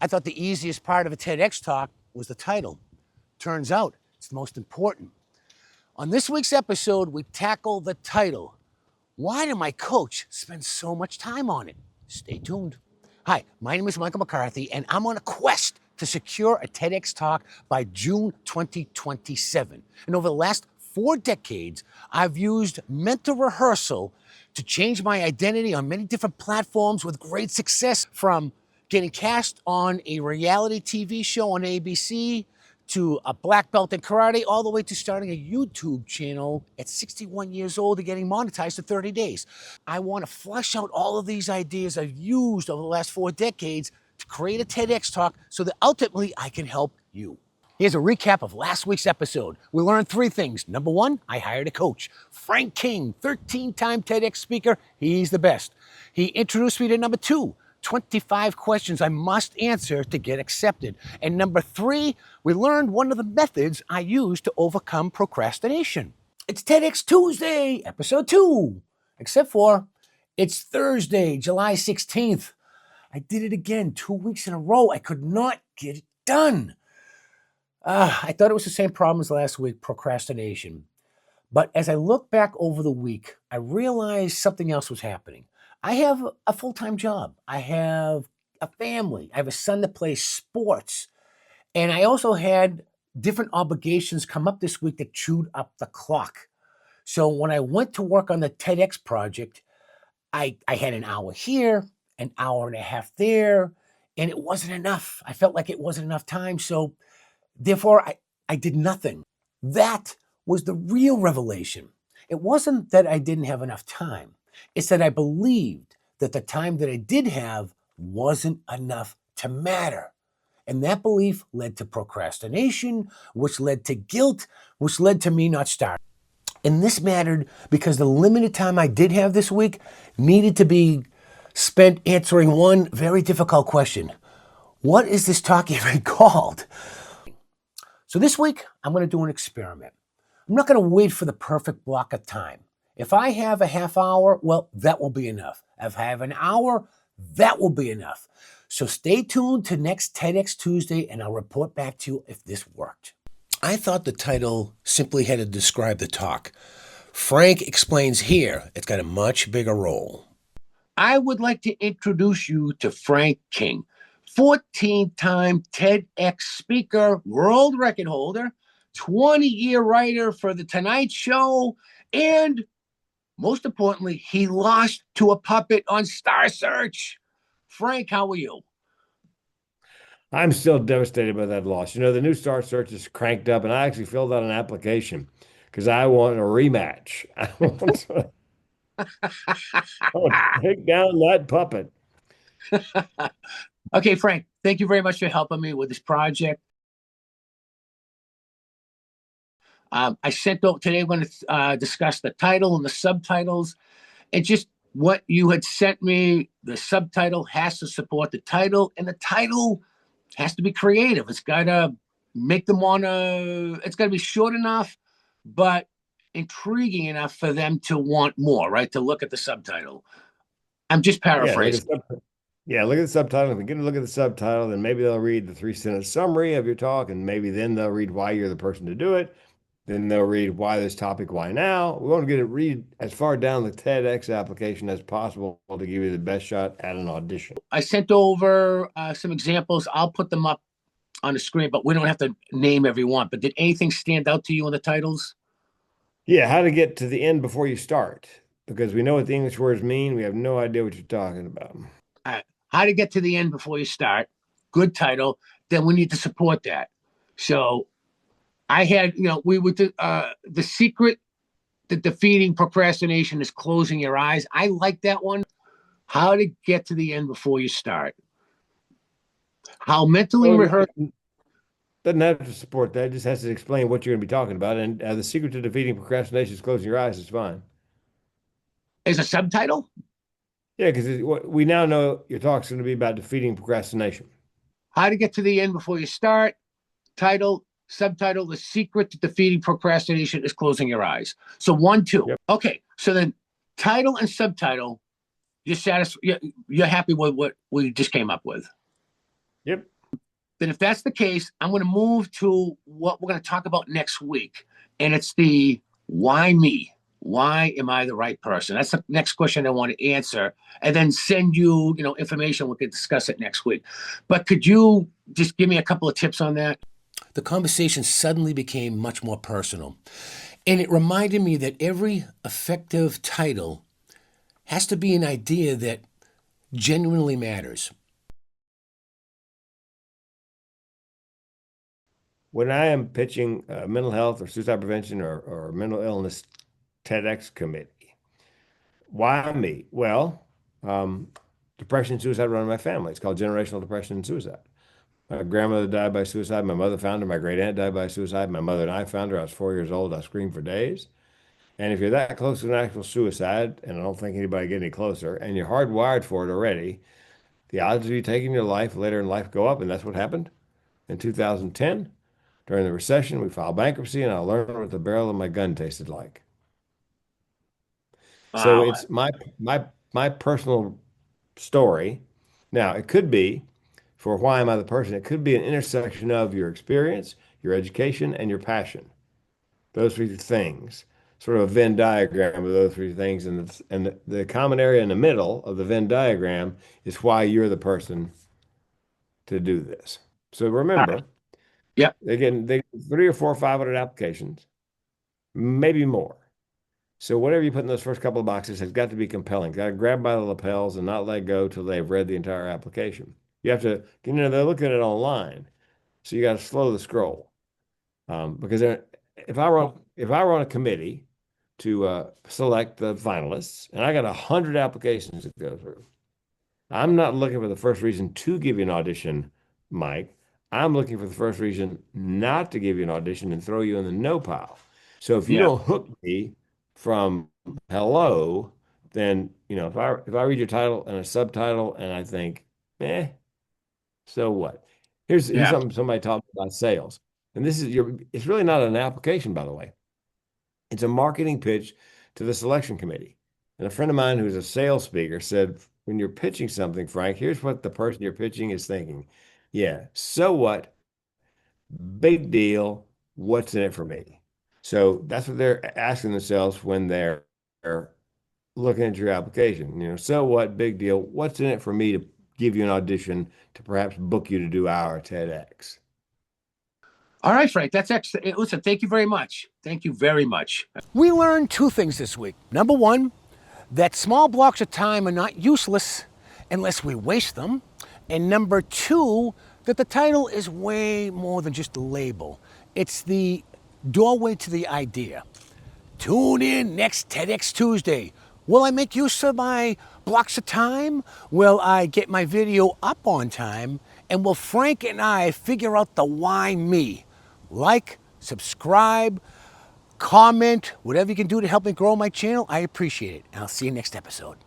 I thought the easiest part of a TEDx talk was the title. Turns out it's the most important. On this week's episode, we tackle the title. Why did my coach spend so much time on it? Stay tuned. Hi, my name is Michael McCarthy, and I'm on a quest to secure a TEDx talk by June 2027. And over the last 4 decades, I've used mental rehearsal to change my identity on many different platforms with great success, from getting cast on a reality TV show on ABC, to a black belt in karate, all the way to starting a YouTube channel at 61 years old and getting monetized in 30 days. I want to flesh out all of these ideas I've used over the last 4 decades to create a TEDx talk so that ultimately I can help you. Here's a recap of last week's episode. We learned 3 things. Number 1, I hired a coach. Frank King, 13-time TEDx speaker. He's the best. He introduced me to number 2, 25 questions I must answer to get accepted. And number 3, we learned one of the methods I use to overcome procrastination. It's TEDx Tuesday, episode 2. Except for it's Thursday, July 16th. I did it again 2 weeks in a row. I could not get it done. I thought it was the same problem as last week, procrastination. But as I look back over the week, I realized something else was happening. I have a full-time job. I have a family. I have a son that plays sports. And I also had different obligations come up this week that chewed up the clock. So when I went to work on the TEDx project, I had an hour here, an hour and a half there, and it wasn't enough. I felt like it wasn't enough time. So therefore, I did nothing. That was the real revelation. It wasn't that I didn't have enough time. It's that I believed that the time that I did have wasn't enough to matter. And that belief led to procrastination, which led to guilt, which led to me not starting. And this mattered because the limited time I did have this week needed to be spent answering one very difficult question. What is this talk even called? So this week, I'm going to do an experiment. I'm not going to wait for the perfect block of time. If I have a half hour, well, that will be enough. If I have an hour, that will be enough. So stay tuned to next TEDx Tuesday, and I'll report back to you if this worked. I thought the title simply had to describe the talk. Frank explains here it's got a much bigger role. I would like to introduce you to Frank King, 14-time TEDx speaker, world record holder, 20-year writer for The Tonight Show, and most importantly, he lost to a puppet on Star Search. Frank, how are you? I'm still devastated by that loss. You know, the new Star Search is cranked up, and I actually filled out an application because I want a rematch. I want to take down that puppet. Okay, Frank, thank you very much for helping me with this project. I sent out today, I'm going to discuss the title and the subtitles. And just what you had sent me, the subtitle has to support the title, and the title has to be creative. It's got to make them want to, it's got to be short enough, but intriguing enough for them to want more, right? To look at the subtitle. I'm just paraphrasing. Look at the subtitle. If we get a look at the subtitle, then maybe they'll read the 3-sentence summary of your talk, and maybe then they'll read why you're the person to do it. Then they'll read why this topic, why now. We want to get it read as far down the TEDx application as possible to give you the best shot at an audition. I sent over some examples. I'll put them up on the screen, but we don't have to name every one. But did anything stand out to you in the titles? Yeah, how to get to the end before you start. Because we know what the English words mean. We have no idea what you're talking about. All right. How to get to the end before you start. Good title. Then we need to support that. So I had, we would, the secret to defeating procrastination is closing your eyes. I like that one. How to get to the end before you start. How mentally rehearse. Doesn't have to support that. It just has to explain what you're going to be talking about. And the secret to defeating procrastination is closing your eyes. Is fine. As a subtitle? Yeah, because we now know your talk's going to be about defeating procrastination. How to get to the end before you start. Title. Subtitle, the secret to defeating procrastination is closing your eyes. So 1, 2. Yep. Okay. So then title and subtitle, you're satisfied. You're happy with what we just came up with. Yep. Then if that's the case, I'm going to move to what we're going to talk about next week. And it's the why me? Why am I the right person? That's the next question I want to answer, and then send you, information. We can discuss it next week. But could you just give me a couple of tips on that? The conversation suddenly became much more personal. And it reminded me that every effective title has to be an idea that genuinely matters. When I am pitching mental health or suicide prevention or mental illness TEDx committee, why me? Well, um, depression and suicide run in my family. It's called generational depression and suicide. My grandmother died by suicide. My mother found her. My great aunt died by suicide. My mother and I found her. I was 4 years old. I screamed for days. And if you're that close to an actual suicide, and I don't think anybody get any closer, and you're hardwired for it already, the odds of you taking your life later in life go up. And that's what happened in 2010. During the recession, we filed bankruptcy, and I learned what the barrel of my gun tasted like. So Wow. it's my personal story. Now, it could be for why am I the person? It could be an intersection of your experience, your education, and your passion. Those three things, sort of a Venn diagram of those three things, and the common area in the middle of the Venn diagram is why you're the person to do this. So All right. remember, Yep. they 300 or 400 or 500 applications, maybe more. So whatever you put in those first couple of boxes has got to be compelling. Got to grab by the lapels and not let go till they've read the entire application. You have to, they're looking at it online, so you got to slow the scroll. Because if I were on a committee to select the finalists, and I got 100 applications to go through, I'm not looking for the first reason to give you an audition, Mike. I'm looking for the first reason not to give you an audition and throw you in the no pile. So if you Yeah. don't hook me from hello, then if I read your title and a subtitle and I think, so what? Here's Yeah. something somebody taught me about sales. And it's really not an application, by the way. It's a marketing pitch to the selection committee. And a friend of mine who's a sales speaker said, when you're pitching something, Frank, here's what the person you're pitching is thinking. Yeah, so what? Big deal. What's in it for me? So that's what they're asking themselves when they're looking at your application. So what? Big deal. What's in it for me to give you an audition to perhaps book you to do our TEDx? All right, Frank. That's excellent. Listen, thank you very much. Thank you very much. We learned two things this week. Number one, that small blocks of time are not useless unless we waste them. And number two, that the title is way more than just a label. It's the doorway to the idea. Tune in next TEDx Tuesday. Will I make use of my blocks of time? Will I get my video up on time? And will Frank and I figure out the why me? Like, subscribe, comment, whatever you can do to help me grow my channel, I appreciate it. And I'll see you next episode.